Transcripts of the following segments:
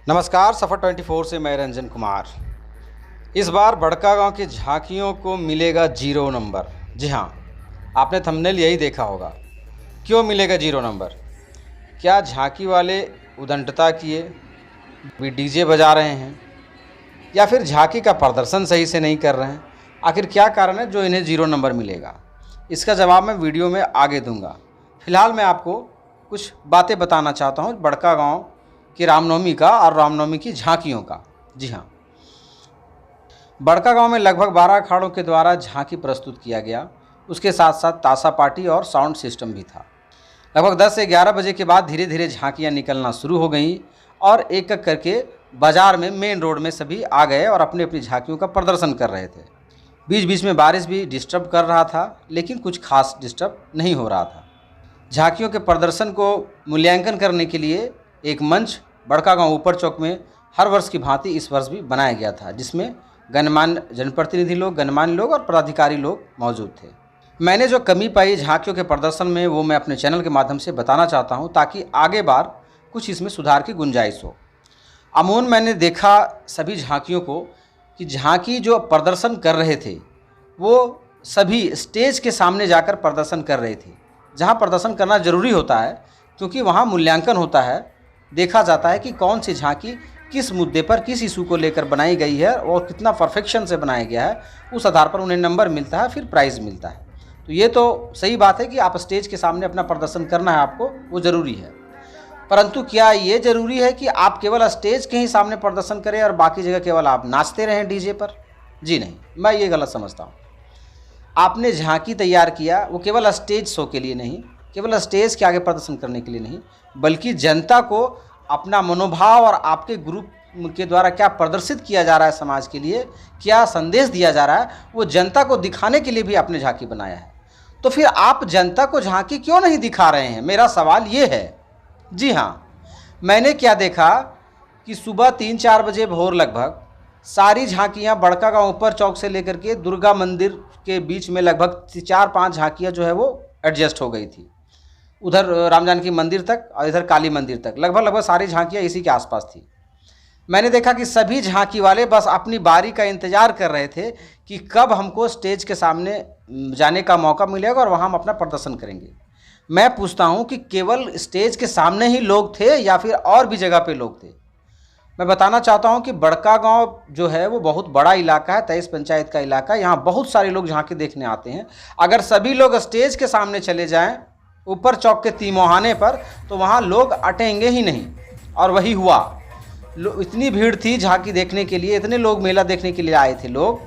नमस्कार, सफ़र 24 से मैं रंजन कुमार। इस बार बड़कागांव की झांकियों को मिलेगा 0 नंबर। जी हाँ, आपने थंबनेल यही देखा होगा। क्यों मिलेगा 0 नंबर? क्या झांकी वाले उद्दंडता किए, भी डीजे बजा रहे हैं, या फिर झांकी का प्रदर्शन सही से नहीं कर रहे हैं? आखिर क्या कारण है जो इन्हें 0 नंबर मिलेगा? इसका जवाब मैं वीडियो में आगे दूंगा। फिलहाल मैं आपको कुछ बातें बताना चाहता हूँ बड़कागांव की रामनवमी का और रामनवमी की झांकियों का। जी हाँ, बड़कागांव में लगभग 12 अखाड़ों के द्वारा झांकी प्रस्तुत किया गया। उसके साथ साथ ताशा पार्टी और साउंड सिस्टम भी था। लगभग 10 से 11 बजे के बाद धीरे धीरे झांकियाँ निकलना शुरू हो गईं और एक एक करके बाज़ार में, मेन रोड में सभी आ गए और अपनी अपनी झांकियों का प्रदर्शन कर रहे थे। बीच बीच में बारिश भी डिस्टर्ब कर रहा था, लेकिन कुछ खास डिस्टर्ब नहीं हो रहा था। झांकियों के प्रदर्शन को मूल्यांकन करने के लिए एक मंच बड़कागांव ऊपर चौक में हर वर्ष की भांति इस वर्ष भी बनाया गया था, जिसमें गणमान्य जनप्रतिनिधि लोग, गणमान्य लोग और पदाधिकारी लोग मौजूद थे। मैंने जो कमी पाई झांकियों के प्रदर्शन में, वो मैं अपने चैनल के माध्यम से बताना चाहता हूं, ताकि आगे बार कुछ इसमें सुधार की गुंजाइश हो। अमूमन मैंने देखा सभी झांकियों को कि झांकी जो प्रदर्शन कर रहे थे वो सभी स्टेज के सामने जाकर प्रदर्शन कर रहे थे, जहाँ प्रदर्शन करना ज़रूरी होता है, क्योंकि वहाँ मूल्यांकन होता है। देखा जाता है कि कौन सी झांकी किस मुद्दे पर, किस इशू को लेकर बनाई गई है और कितना परफेक्शन से बनाया गया है। उस आधार पर उन्हें नंबर मिलता है, फिर प्राइज़ मिलता है। तो ये तो सही बात है कि आप स्टेज के सामने अपना प्रदर्शन करना है आपको, वो ज़रूरी है। परंतु क्या ये ज़रूरी है कि आप केवल स्टेज के ही सामने प्रदर्शन करें और बाकी जगह केवल आप नाचते रहें डीजे पर? जी नहीं, मैं ये गलत समझता हूँ। आपने झांकी तैयार किया, वो केवल स्टेज शो के लिए नहीं, केवल स्टेज के आगे प्रदर्शन करने के लिए नहीं, बल्कि जनता को अपना मनोभाव और आपके ग्रुप के द्वारा क्या प्रदर्शित किया जा रहा है, समाज के लिए क्या संदेश दिया जा रहा है, वो जनता को दिखाने के लिए भी आपने झांकी बनाया है। तो फिर आप जनता को झांकी क्यों नहीं दिखा रहे हैं, मेरा सवाल ये है। जी हाँ, मैंने क्या देखा कि सुबह 3-4 बजे भोर लगभग सारी झांकियाँ बड़कागांव ऊपर चौक से लेकर के दुर्गा मंदिर के बीच में लगभग 4-5 झांकियाँ जो है वो एडजस्ट हो गई थी, उधर राम जानकी मंदिर तक और इधर काली मंदिर तक। लगभग सारी झांकियाँ इसी के आसपास थी। मैंने देखा कि सभी झांकी वाले बस अपनी बारी का इंतज़ार कर रहे थे कि कब हमको स्टेज के सामने जाने का मौका मिलेगा और वहाँ हम अपना प्रदर्शन करेंगे। मैं पूछता हूँ कि केवल स्टेज के सामने ही लोग थे या फिर और भी जगह पे लोग थे? मैं बताना चाहता हूँ कि बड़कागांव जो है वो बहुत बड़ा इलाका है, 23 पंचायत का इलाका है। यहाँ बहुत सारे लोग झांकी देखने आते हैं। अगर सभी लोग स्टेज के सामने चले जाएं ऊपर चौक के तीमोहाने पर, तो वहाँ लोग अटेंगे ही नहीं। और वही हुआ। इतनी भीड़ थी झांकी देखने के लिए, इतने लोग मेला देखने के लिए आए थे लोग,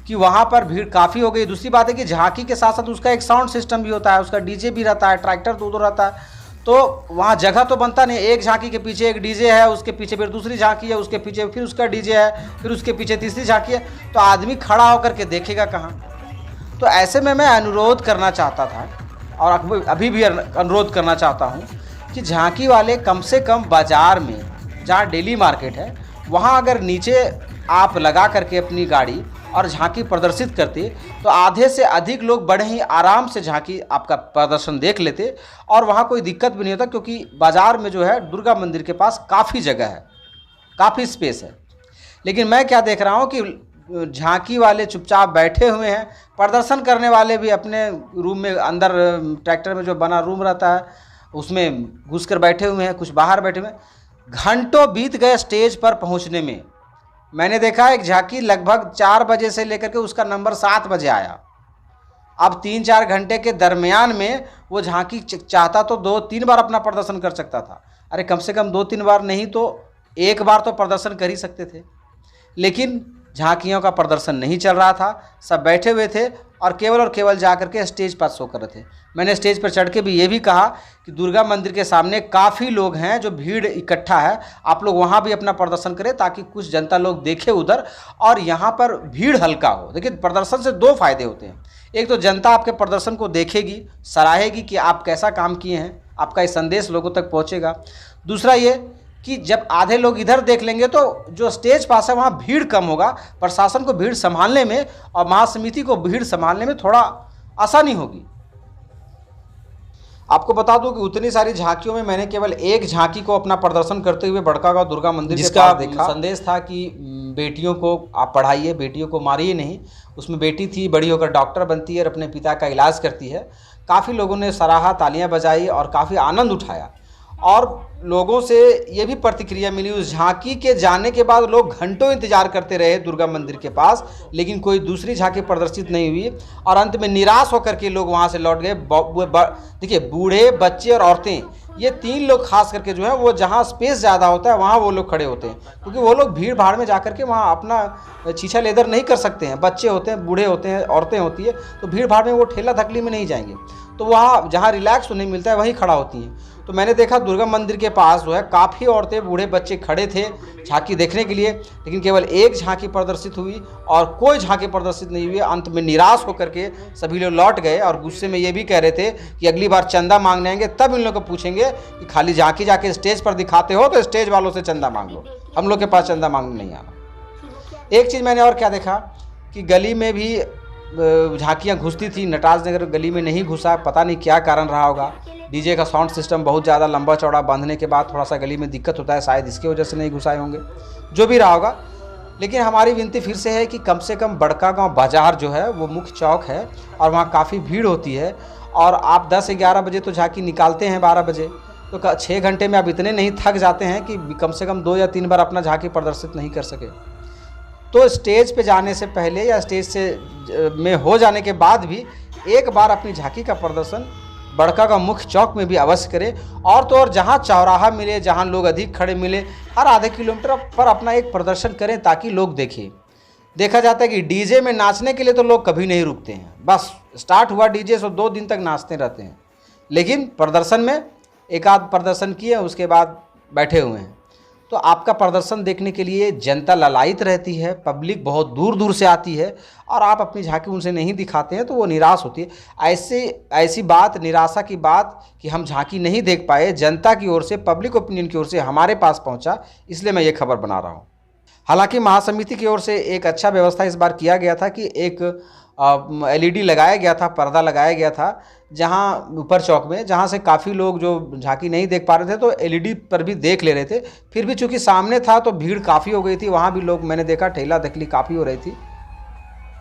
कि वहाँ पर भीड़ काफ़ी हो गई। दूसरी बात है कि झांकी के साथ साथ उसका एक साउंड सिस्टम भी होता है, उसका डीजे भी रहता है, ट्रैक्टर तो उधर रहता है। तो वहाँ जगह तो बनता नहीं। एक झांकी के पीछे एक डीजे है, उसके पीछे फिर दूसरी झांकी है, उसके पीछे फिर उसका डीजे है, फिर उसके पीछे तीसरी झांकी है। तो आदमी खड़ा होकर के देखेगा कहाँ? तो ऐसे में मैं अनुरोध करना चाहता था और अभी भी अनुरोध करना चाहता हूँ कि झांकी वाले कम से कम बाज़ार में, जहाँ डेली मार्केट है, वहाँ अगर नीचे आप लगा करके अपनी गाड़ी और झांकी प्रदर्शित करते, तो आधे से अधिक लोग बड़े ही आराम से झांकी आपका प्रदर्शन देख लेते और वहाँ कोई दिक्कत भी नहीं होता, क्योंकि बाज़ार में जो है दुर्गा मंदिर के पास काफ़ी जगह है, काफ़ी स्पेस है। लेकिन मैं क्या देख रहा हूँ कि झांकी वाले चुपचाप बैठे हुए हैं, प्रदर्शन करने वाले भी अपने रूम में, अंदर ट्रैक्टर में जो बना रूम रहता है उसमें घुसकर बैठे हुए हैं, कुछ बाहर बैठे हुए हैं। घंटों बीत गए स्टेज पर पहुंचने में। मैंने देखा एक झांकी लगभग 4 बजे से लेकर के उसका नंबर 7 बजे आया। अब 3-4 घंटे के दरमियान में वो झांकी चाहता तो 2-3 बार अपना प्रदर्शन कर सकता था। अरे कम से कम 2-3 बार नहीं तो 1 बार तो प्रदर्शन कर ही सकते थे। लेकिन झांकियों का प्रदर्शन नहीं चल रहा था, सब बैठे हुए थे और केवल जा करके स्टेज पर शो कर रहे थे। मैंने स्टेज पर चढ़ के भी ये भी कहा कि दुर्गा मंदिर के सामने काफ़ी लोग हैं, जो भीड़ इकट्ठा है, आप लोग वहाँ भी अपना प्रदर्शन करें ताकि कुछ जनता लोग देखे उधर और यहाँ पर भीड़ हल्का हो। देखिए, प्रदर्शन से 2 फायदे होते हैं। एक तो जनता आपके प्रदर्शन को देखेगी, सराहेगी कि आप कैसा काम किए हैं, आपका ये संदेश लोगों तक पहुँचेगा। दूसरा ये कि जब आधे लोग इधर देख लेंगे तो जो स्टेज पास है वहाँ भीड़ कम होगा, प्रशासन को भीड़ संभालने में और महासमिति को भीड़ संभालने में थोड़ा आसानी होगी। आपको बता दूं कि उतनी सारी झांकियों में मैंने केवल एक झांकी को अपना प्रदर्शन करते हुए बड़कागांव दुर्गा मंदिर के पास देखा। संदेश था कि बेटियों को आप पढ़ाइए, बेटियों को मारिए नहीं। उसमें बेटी थी, बड़ी होकर डॉक्टर बनती है और अपने पिता का इलाज करती है। काफ़ी लोगों ने सराहा, तालियां बजाई और काफ़ी आनंद उठाया। और लोगों से ये भी प्रतिक्रिया मिली, उस झांकी के जाने के बाद लोग घंटों इंतजार करते रहे दुर्गा मंदिर के पास, लेकिन कोई दूसरी झांकी प्रदर्शित नहीं हुई और अंत में निराश होकर के लोग वहाँ से लौट गए। देखिए, बूढ़े, बच्चे और औरतें, ये 3 लोग खास करके जो है वो जहाँ स्पेस ज़्यादा होता है वहाँ वो लोग खड़े होते हैं, क्योंकि वो लोग भीड़ भाड़ में जाकर के वहाँ अपना छीछा लेदर नहीं कर सकते हैं। बच्चे होते हैं, बूढ़े होते हैं, औरतें होती है, तो भीड़ भाड़ में वो ठेला धकली में नहीं जाएंगे, तो वहाँ जहाँ रिलैक्स उन्हें मिलता है वहीं खड़ा होती हैं। तो मैंने देखा दुर्गा मंदिर के पास जो है काफ़ी औरतें, बूढ़े, बच्चे खड़े थे झांकी देखने के लिए, लेकिन केवल एक झांकी प्रदर्शित हुई और कोई झांकी प्रदर्शित नहीं हुई। अंत में निराश होकर के सभी लोग लौट गए और गुस्से में ये भी कह रहे थे कि अगली बार चंदा मांगने आएंगे तब इन लोगों को पूछेंगे कि खाली झांकी जाके स्टेज पर दिखाते हो तो स्टेज वालों से चंदा मांग लो, हम लोग के पास चंदा मांगने नहीं आना। एक चीज़ मैंने और क्या देखा कि गली में भी झांकियाँ घुसती थी, नटराज नगर गली में नहीं घुसा, पता नहीं क्या कारण रहा होगा। डीजे का साउंड सिस्टम बहुत ज़्यादा लंबा चौड़ा बांधने के बाद थोड़ा सा गली में दिक्कत होता है, शायद इसकी वजह से नहीं घुसाए होंगे, जो भी रहा होगा। लेकिन हमारी विनती फिर से है कि कम से कम बड़कागांव बाज़ार जो है वो मुख्य चौक है और वहाँ काफ़ी भीड़ होती है, और आप 10-11 बजे तो झांकी निकालते हैं, 12 बजे, तो 6 घंटे में आप इतने नहीं थक जाते हैं कि कम से कम 2 या 3 बार अपना झांकी प्रदर्शित नहीं कर सके। तो स्टेज पे जाने से पहले या स्टेज से में हो जाने के बाद भी एक बार अपनी झांकी का प्रदर्शन बड़कागांव मुख्य चौक में भी अवश्य करें। और तो और जहां चौराहा मिले, जहां लोग अधिक खड़े मिले, हर आधे किलोमीटर पर अपना एक प्रदर्शन करें ताकि लोग देखें। देखा जाता है कि डीजे में नाचने के लिए तो लोग कभी नहीं रुकते हैं, बस स्टार्ट हुआ डीजे सो 2 दिन तक नाचते रहते हैं, लेकिन प्रदर्शन में एक आध प्रदर्शन किए उसके बाद बैठे हुए हैं। तो आपका प्रदर्शन देखने के लिए जनता ललायित रहती है, पब्लिक बहुत दूर दूर से आती है और आप अपनी झांकी उनसे नहीं दिखाते हैं तो वो निराश होती है। ऐसी बात, निराशा की बात कि हम झांकी नहीं देख पाए, जनता की ओर से, पब्लिक ओपिनियन की ओर से हमारे पास पहुंचा, इसलिए मैं ये खबर बना रहा हूँ। हालांकि महासमिति की ओर से एक अच्छा व्यवस्था इस बार किया गया था कि एक LED लगाया गया था, पर्दा लगाया गया था जहां ऊपर चौक में, जहां से काफ़ी लोग जो झांकी नहीं देख पा रहे थे तो LED पर भी देख ले रहे थे। फिर भी चूंकि सामने था तो भीड़ काफ़ी हो गई थी, वहां भी लोग, मैंने देखा ठेला धकली काफ़ी हो रही थी।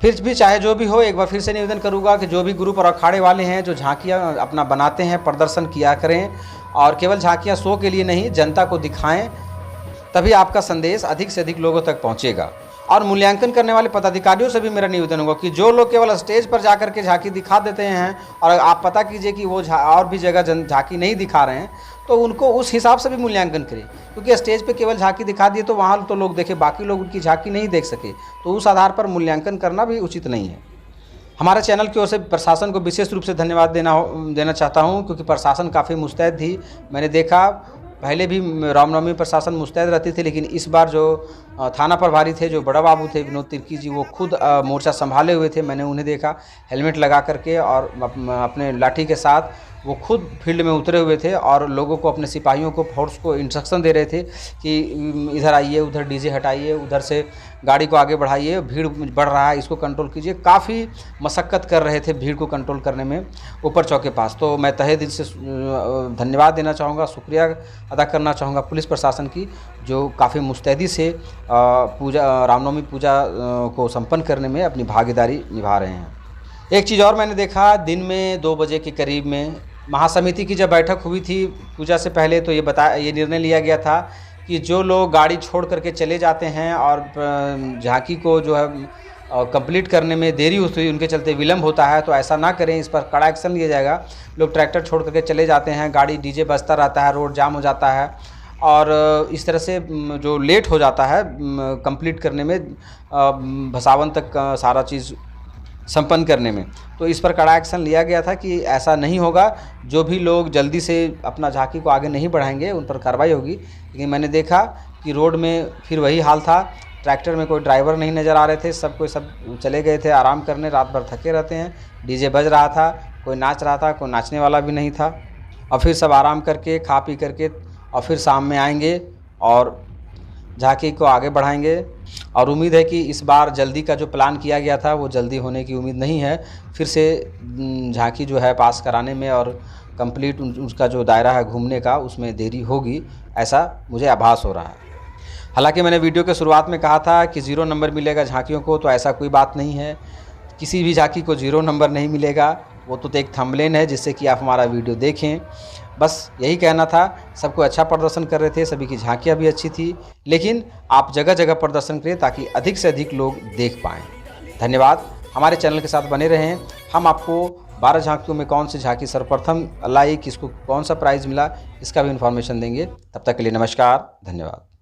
फिर भी चाहे जो भी हो, एक बार फिर से निवेदन करूंगा कि जो भी ग्रुप और अखाड़े वाले हैं जो झांकियाँ अपना बनाते हैं, प्रदर्शन किया करें, और केवल झांकियाँ शो के लिए नहीं, जनता को दिखाएँ, तभी आपका संदेश अधिक से अधिक लोगों तक पहुंचेगा। और मूल्यांकन करने वाले पदाधिकारियों से भी मेरा निवेदन होगा कि जो लोग केवल स्टेज पर जाकर के झांकी दिखा देते हैं और आप पता कीजिए कि वो और भी जगह झांकी नहीं दिखा रहे हैं, तो उनको उस हिसाब से भी मूल्यांकन करें, क्योंकि स्टेज पे केवल झांकी दिखा दिए तो वहाँ तो लोग देखे, बाकी लोग उनकी झांकी नहीं देख सके, तो उस आधार पर मूल्यांकन करना भी उचित नहीं है। हमारे चैनल की ओर से प्रशासन को विशेष रूप से धन्यवाद देना चाहता हूँ, क्योंकि प्रशासन काफ़ी मुस्तैद थी। मैंने देखा पहले भी रामनवमी प्रशासन मुस्तैद रहती थी, लेकिन इस बार जो थाना प्रभारी थे, जो बड़ा बाबू थे विनोद तिर्की जी, वो खुद मोर्चा संभाले हुए थे। मैंने उन्हें देखा हेलमेट लगा करके और अपने लाठी के साथ वो खुद फील्ड में उतरे हुए थे और लोगों को, अपने सिपाहियों को, फोर्स को इंस्ट्रक्शन दे रहे थे कि इधर आइए, उधर डीजे हटाइए, उधर से गाड़ी को आगे बढ़ाइए, भीड़ बढ़ रहा है, इसको कंट्रोल कीजिए। काफ़ी मशक्क़त कर रहे थे भीड़ को कंट्रोल करने में ऊपर चौक के पास। तो मैं तहे दिल से धन्यवाद देना चाहूँगा, शुक्रिया अदा करना चाहूँगा पुलिस प्रशासन की, जो काफ़ी मुस्तैदी से रामनवमी पूजा को संपन्न करने में अपनी भागीदारी निभा रहे हैं। एक चीज़ और मैंने देखा, दिन में 2 बजे के करीब में महासमिति की जब बैठक हुई थी पूजा से पहले, तो ये निर्णय लिया गया था कि जो लोग गाड़ी छोड़ करके चले जाते हैं और झांकी को जो है कंप्लीट करने में देरी होती है, उनके चलते विलम्ब होता है, तो ऐसा ना करें, इस पर कड़ा एक्शन लिया जाएगा। लोग ट्रैक्टर छोड़ करके चले जाते हैं, गाड़ी डीजे बजता रहता है, रोड जाम हो जाता है और इस तरह से जो लेट हो जाता है कंप्लीट करने में, भसावन तक सारा चीज़ संपन्न करने में, तो इस पर कड़ा एक्शन लिया गया था कि ऐसा नहीं होगा। जो भी लोग जल्दी से अपना झांकी को आगे नहीं बढ़ाएंगे उन पर कार्रवाई होगी। लेकिन मैंने देखा कि रोड में फिर वही हाल था, ट्रैक्टर में कोई ड्राइवर नहीं नज़र आ रहे थे, सब चले गए थे आराम करने, रात भर थके रहते हैं, डीजे बज रहा था, कोई नाच रहा था, कोई नाचने वाला भी नहीं था। और फिर सब आराम करके, खा पी करके और फिर शाम में आएंगे और झांकी को आगे बढ़ाएंगे। और उम्मीद है कि इस बार जल्दी का जो प्लान किया गया था वो जल्दी होने की उम्मीद नहीं है। फिर से झांकी जो है पास कराने में और कंप्लीट उसका जो दायरा है घूमने का उसमें देरी होगी, ऐसा मुझे आभास हो रहा है। हालांकि मैंने वीडियो के शुरुआत में कहा था कि 0 नंबर मिलेगा झांकियों को, तो ऐसा कोई बात नहीं है। किसी भी झांकी को 0 नंबर नहीं मिलेगा, वो तो एक थंबनेल है जिससे कि आप हमारा वीडियो देखें। बस यही कहना था। सबको अच्छा प्रदर्शन कर रहे थे, सभी की झांकियाँ भी अच्छी थी, लेकिन आप जगह जगह प्रदर्शन करें ताकि अधिक से अधिक लोग देख पाएँ। धन्यवाद। हमारे चैनल के साथ बने रहें। हम आपको 12 झांकियों में कौन सी झांकी सर्वप्रथम लाई, किसको कौन सा प्राइज़ मिला, इसका भी इन्फॉर्मेशन देंगे। तब तक के लिए नमस्कार, धन्यवाद।